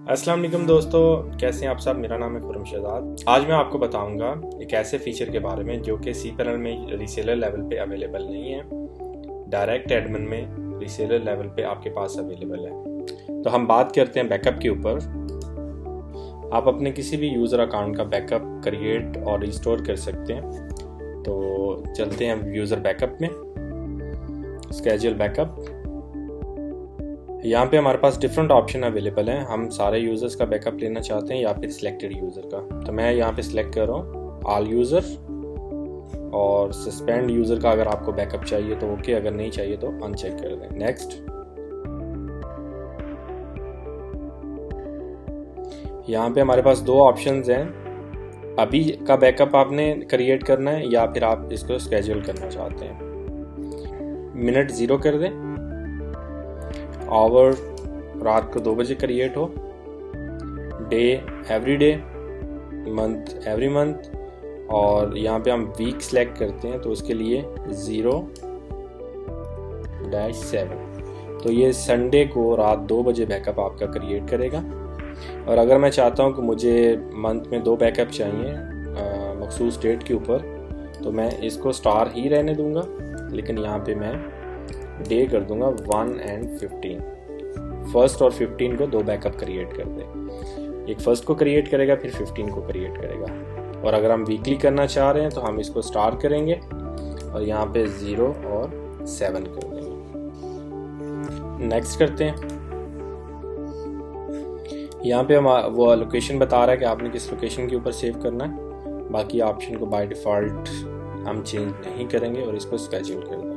अस्सलाम वालेकुम दोस्तों, कैसे हैं आप सब। मेरा नाम है खुरम शहजाद। आज मैं आपको बताऊंगा एक ऐसे फीचर के बारे में जो कि cPanel में रीसेलर लेवल पे अवेलेबल नहीं है, डायरेक्ट एडमिन में रीसेलर लेवल पे आपके पास अवेलेबल है। तो हम बात करते हैं बैकअप के ऊपर। आप अपने किसी भी यूज़र अकाउंट का बैकअप क्रिएट और रिस्टोर कर सकते हैं। तो चलते हैं यूज़र बैकअप में, स्केड्यूल बैकअप। यहाँ पे हमारे पास डिफरेंट ऑप्शन अवेलेबल हैं। हम सारे यूज़र्स का बैकअप लेना चाहते हैं या फिर सिलेक्टेड यूज़र का। तो मैं यहाँ पे सिलेक्ट कर रहा हूँ ऑल यूज़र, और सस्पेंड यूज़र का अगर आपको बैकअप चाहिए तो ओके, अगर नहीं चाहिए तो अनचेक कर दें। नेक्स्ट। यहाँ पे हमारे पास दो ऑप्शंस हैं, अभी का बैकअप आपने क्रिएट करना है या फिर आप इसको स्केड्यूल करना चाहते हैं। मिनट 0 कर दें, आवर रात को 2 बजे क्रिएट हो, day every day, month every month, और यहाँ पे हम वीक सेलेक्ट करते हैं तो उसके लिए 0-7। तो ये संडे को रात 2 बजे बैकअप आपका क्रिएट करेगा। और अगर मैं चाहता हूँ कि मुझे मंथ में 2 बैकअप चाहिए मखसूस डेट के ऊपर, तो मैं इसको स्टार ही रहने दूंगा, लेकिन यहाँ पे मैं डे कर दूंगा 1 और 15। फर्स्ट और 15 को 2 बैकअप क्रिएट कर दे। एक फर्स्ट को क्रिएट करेगा, फिर 15 को क्रिएट करेगा। और अगर हम वीकली करना चाह रहे हैं तो हम इसको स्टार करेंगे और यहाँ पे 0 और 7 कर देंगे। नेक्स्ट करते हैं। यहाँ पे हम वो लोकेशन बता रहा है कि आपने किस लोकेशन के ऊपर सेव करना है। बाकी ऑप्शन को बाय डिफ़ॉल्ट हम चेंज नहीं करेंगे और इसको स्केड्यूल कर देंगे।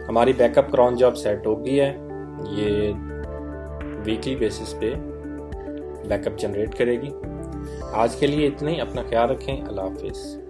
हमारी बैकअप क्रॉन जॉब सेट हो गई है। ये वीकली बेसिस पे बैकअप जनरेट करेगी। आज के लिए इतना ही। अपना ख्याल रखें। अल्लाह हाफिज़।